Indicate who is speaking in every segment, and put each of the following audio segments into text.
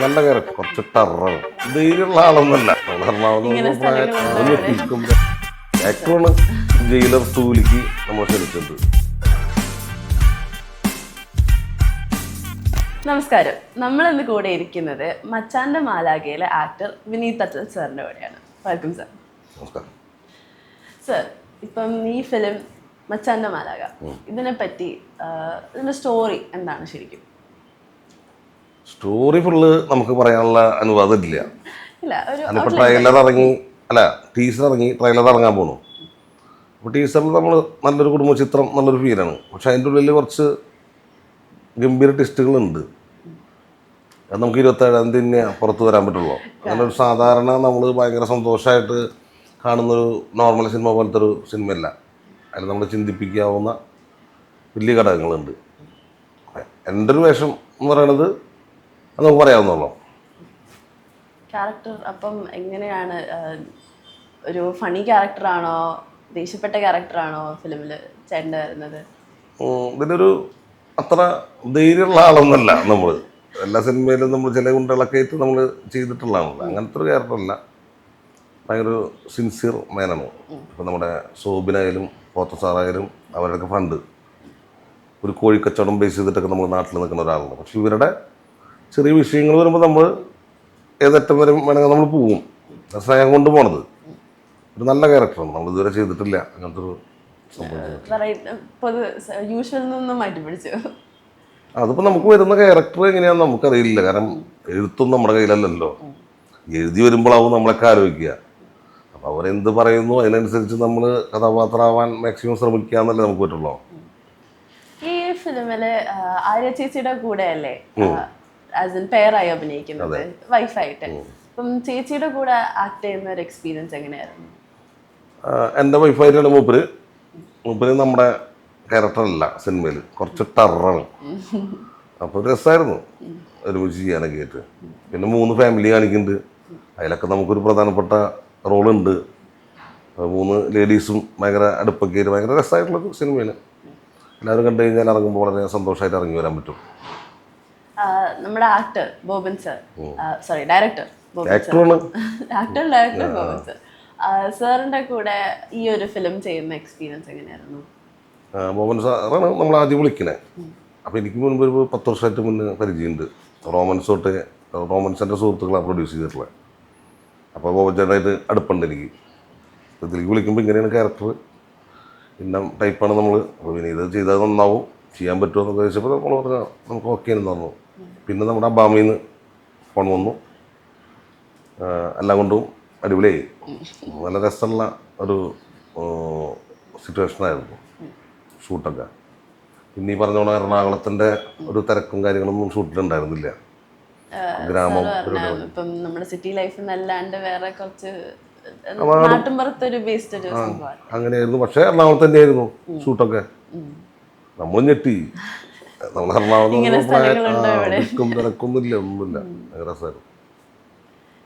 Speaker 1: നല്ല ക്യാരക്ടർ, കുറച്ച് ടെറർ, ധൈര്യമുള്ള ആളൊന്നല്ല. ആക്ടറാണ് ജയിലർ 2ലേക്ക് നമ്മൾ ക്ഷണിച്ചത്.
Speaker 2: നമസ്കാരം. നമ്മൾ ഇന്ന് കൂടെ ഇരിക്കുന്നത് മച്ചാന്റെ മാലാഖയിലെ ആക്ടർ വിനീത് അറ്റൽ സാറിന്റെ കൂടെയാണ്. Welcome sir.
Speaker 1: നമസ്കാരം
Speaker 2: സാർ. ഇപ്പം ഈ ഫിലിം മച്ചാന്റെ മാലാഖ, ഇതിനെപ്പറ്റി ഇതിന്റെ സ്റ്റോറി എന്താണ് ശരിക്കും?
Speaker 1: സ്റ്റോറി ഫുള്ള് നമുക്ക് പറയാനുള്ള അനുവാദം ഇല്ല. അതിപ്പോൾ ട്രെയിലർ ഇറങ്ങി, അല്ല ടീസർ ഇറങ്ങി, ട്രെയിലർ ഇറങ്ങാൻ പോണു. അപ്പോൾ ടീസറിൽ നമ്മൾ നല്ലൊരു കുടുംബചിത്രം നല്ലൊരു ഫീലാണ്. പക്ഷെ അതിൻ്റെ ഉള്ളിൽ കുറച്ച് ഗംഭീര ടെസ്റ്റുകളുണ്ട്. അത് നമുക്ക് 27-ാം തീയതി തന്നെ പുറത്ത് വരാൻ പറ്റുള്ളൂ. അങ്ങനെ ഒരു സാധാരണ നമ്മൾ ഭയങ്കര സന്തോഷമായിട്ട് കാണുന്നൊരു നോർമൽ സിനിമ പോലത്തെ ഒരു സിനിമയല്ല. അതിൽ നമ്മൾ ചിന്തിപ്പിക്കാവുന്ന വലിയ ഘടകങ്ങളുണ്ട്. എൻ്റെ ഒരു വേഷം എന്ന് പറയണത് അത് നമുക്ക് പറയാവുന്നുള്ളൂ.
Speaker 2: ക്യാരക്ടർ അപ്പം എങ്ങനെയാണ്? ഒരു ഫണി ക്യാരക്ടറാണോ, ദേഷ്യപ്പെട്ട ക്യാരക്ടറാണോ ഫിലിമിൽ ചേട്ടൻ്റെ വരുന്നത്?
Speaker 1: ഇതിലൊരു അത്ര ധൈര്യമുള്ള ആളൊന്നല്ല. നമ്മൾ എല്ലാ സിനിമയിലും നമ്മൾ ചില ഗുണ്ടകളൊക്കെ ആയിട്ട് നമ്മൾ ചെയ്തിട്ടുള്ളതാണല്ലോ. അങ്ങനത്തെ ഒരു ക്യാരക്ടറല്ല. ഭയങ്കര സിൻസിയർ മാനാണ്. ഇപ്പം നമ്മുടെ സോബിനായാലും പോത്തസാറായാലും അവരുടെയൊക്കെ ഫ്രണ്ട് ഒരു കോഴിക്കച്ചവടം ബേസ് ചെയ്തിട്ടൊക്കെ നമ്മൾ നാട്ടിൽ നിൽക്കുന്ന ഒരാളാണ്. പക്ഷെ ഇവരുടെ ചെറിയ വിഷയങ്ങൾ വരുമ്പോൾ നമ്മൾ ഏതറ്റം വരെ വേണമെങ്കിൽ നമ്മൾ പോവും. സ്നേഹം കൊണ്ട് പോണത് ഒരു നല്ല ക്യാരക്ടറാണ്. നമ്മൾ ഇതുവരെ ചെയ്തിട്ടില്ല അങ്ങനത്തെ ഒരു സംഭവം. അതിപ്പോൾ നമുക്ക് വരുന്ന ക്യാരക്ടർ എങ്ങനെയാണെന്ന് നമുക്കറിയില്ല. കാരണം എഴുത്തൊന്നും നമ്മുടെ കയ്യിലല്ലല്ലോ. എഴുതി വരുമ്പോഴാവും നമ്മളൊക്കെ ആലോചിക്കുക. അപ്പോൾ അവരെന്ത് പറയുന്നു അതിനനുസരിച്ച് നമ്മൾ കഥാപാത്രമാവാൻ മാക്സിമം ശ്രമിക്കുക എന്നല്ലേ നമുക്ക് പറ്റുള്ളൂ.
Speaker 2: ഈ ഫിലിമില് ആര്യ ചേച്ചിയുടെ കൂടെ അല്ലേ പെയറായി അഭിനയിക്കുന്നത്, വൈഫായിട്ട്? അപ്പം ചേച്ചിയുടെ കൂടെ ആക്ട് ചെയ്യുന്ന ഒരു എക്സ്പീരിയൻസ് എങ്ങനെയായിരുന്നു?
Speaker 1: എൻ്റെ വൈഫായിട്ടാണ് മൂപ്പര്. നമ്മുടെ ക്യാരക്ടറല്ല സിനിമയിൽ, കുറച്ച് ടെററാണ്. അപ്പോൾ രസമായിരുന്നു ഒരുമിച്ച് ചെയ്യാനൊക്കെ ആയിട്ട്. പിന്നെ 3 ഫാമിലി കാണിക്കുന്നുണ്ട്. അതിലൊക്കെ നമുക്കൊരു പ്രധാനപ്പെട്ട റോളുണ്ട്. 3 ലേഡീസും ഭയങ്കര അടുപ്പൊക്കെ ആയിട്ട് ഭയങ്കര രസമായിട്ടുള്ളൊരു സിനിമയാണ്. എല്ലാവരും കണ്ടു കഴിഞ്ഞാൽ ഇറങ്ങുമ്പോൾ വളരെ സന്തോഷമായിട്ട് ഇറങ്ങി വരാൻ പറ്റും.
Speaker 2: നമ്മുടെ actor Boban sir, sorry director director Boban sir, സാറിന്റെ കൂടെ ഈ ഒരു ഫിലിം ചെയ്യുന്ന എക്സ്പീരിയൻസ് എങ്ങനെയായിരുന്നു?
Speaker 1: ബോബൻ സാറാണ് നമ്മൾ ആദ്യം വിളിക്കുന്നത്. അപ്പോൾ എനിക്ക് മുൻപ് ഒരു 10 വർഷമായിട്ട് മുന്നേ പരിചയമുണ്ട്. റോമൻസിൻ്റെ സുഹൃത്തുക്കളാണ് പ്രൊഡ്യൂസ് ചെയ്തിട്ടുള്ളത്. അപ്പോൾ ബോബൻ ചേട്ടനായിട്ട് അടുപ്പുണ്ട് എനിക്ക്. ഇതിലേക്ക് വിളിക്കുമ്പോൾ ഇങ്ങനെയാണ് ക്യാരക്ടർ, ഇന്ന ടൈപ്പാണ് നമ്മൾ. അപ്പോൾ പിന്നെ ഇത് ചെയ്താൽ നന്നാവും, ചെയ്യാൻ പറ്റുമോ എന്നൊക്കെ ചോദിച്ചപ്പോൾ നമ്മൾ പറഞ്ഞാൽ നമുക്ക് ഓക്കെ എന്ന് പറഞ്ഞു. പിന്നെ നമ്മുടെ അബാമയിൽ നിന്ന് ഫോൺ വന്നു. എല്ലാം കൊണ്ടും അടിപൊളിയായി. നല്ല രസമുള്ള ഒരു സിറ്റുവേഷനായിരുന്നു ഷൂട്ടൊക്കെ. പിന്നെ ഈ പറഞ്ഞോണം എറണാകുളത്തിൻ്റെ ഒരു തിരക്കും കാര്യങ്ങളൊന്നും ഷൂട്ടിലുണ്ടായിരുന്നില്ല. ഗ്രാമം
Speaker 2: നമ്മുടെ സിറ്റി ലൈഫ് അല്ലാണ്ട് വേറെ കുറച്ച്
Speaker 1: അങ്ങനെയായിരുന്നു. പക്ഷെ എറണാകുളത്ത് തന്നെയായിരുന്നു ഷൂട്ടൊക്കെ. നമ്മൾ ഞെട്ടി. നമ്മൾ എറണാകുളം തിരക്കൊന്നുമില്ല, ഒന്നുമില്ല. രസമായിരുന്നു.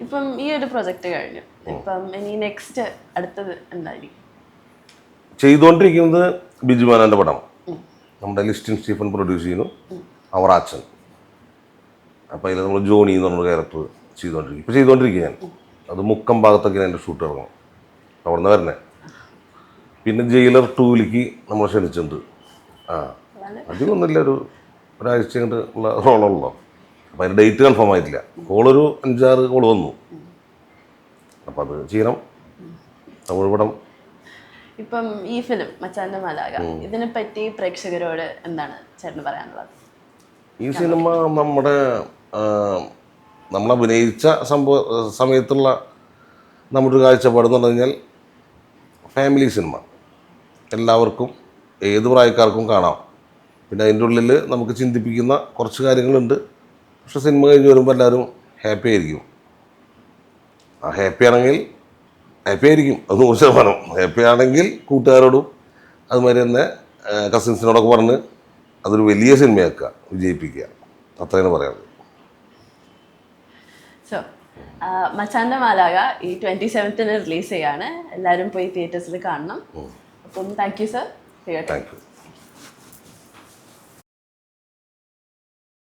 Speaker 2: ഇപ്പം ഈ ഒരു പ്രൊജക്ട് കഴിഞ്ഞു. ഇപ്പം ഇനി നെക്സ്റ്റ് അടുത്തത് എന്തായിരിക്കും?
Speaker 1: ചെയ്തുകൊണ്ടിരിക്കുന്നത് ബിജുമാനന്റെ പടം. നമ്മുടെ ലിസ്റ്റിൻ സ്റ്റീഫൻ പ്രൊഡ്യൂസ് ചെയ്യുന്നു, അവർ അച്ഛൻ. അപ്പം അതിൽ നമ്മൾ ജോണി എന്ന് പറഞ്ഞൊരു ക്യാരക്ടർ ചെയ്തുകൊണ്ടിരിക്കും. ഇപ്പം ചെയ്തുകൊണ്ടിരിക്കുക ഞാൻ. അത് മുക്കം ഭാഗത്തൊക്കെയാണ് എൻ്റെ ഷൂട്ട് ഇറങ്ങും. അവിടെ നിന്ന് വരണേ. പിന്നെ ജയിലർ 2ലേക്ക് നമ്മൾ ക്ഷണിച്ചിട്ടുണ്ട്. അധികമൊന്നുമില്ല, ഒരാഴ്ച കൊണ്ട് ഉള്ള റോളുള്ളൂ. അപ്പോൾ അതിൻ്റെ ഡേറ്റ് കൺഫേം ആയിട്ടില്ല. കോളൊരു 5-6 കോള് വന്നു. അപ്പം അത് ചെയ്യണം. തമിഴ് പടം.
Speaker 2: ഇപ്പം ഈ ഫിലിം മച്ചാന്റെ മാലാഖ, ഇതിനെപ്പറ്റി പ്രേക്ഷകരോട് എന്താണ് ചേട്ടന് പറയാനുള്ളത്?
Speaker 1: ഈ സിനിമ നമ്മൾ അഭിനയിച്ച സമയത്തുള്ള നമ്മുടെ ഒരു കാഴ്ചപ്പാടെന്ന് പറഞ്ഞു കഴിഞ്ഞാൽ ഫാമിലി സിനിമ, എല്ലാവർക്കും ഏത് പ്രായക്കാർക്കും കാണാം. പിന്നെ അതിൻ്റെ ഉള്ളിൽ നമുക്ക് ചിന്തിപ്പിക്കുന്ന കുറച്ച് കാര്യങ്ങളുണ്ട്. പക്ഷെ സിനിമ കഴിഞ്ഞ് വരുമ്പോൾ എല്ലാവരും ഹാപ്പി ആയിരിക്കും. ഹാപ്പി ആയിരിക്കും, അത് 100%. ഹാപ്പി ആണെങ്കിൽ കൂട്ടുകാരോടും അതുമാതിരി തന്നെ കസിൻസിനോടൊക്കെ പറഞ്ഞ് അതൊരു വലിയ സിനിമയാക്കുക, വിജയിപ്പിക്കുക. അത്രയാണ് പറയാനുള്ളത്.
Speaker 2: മച്ചാന്റെ മാലാഖ ഈ 27th റിലീസ് ചെയ്യാണ്. എല്ലാവരും പോയി തിയേറ്റേഴ്സിൽ കാണണം. അപ്പം thank you sir.
Speaker 1: Thank you.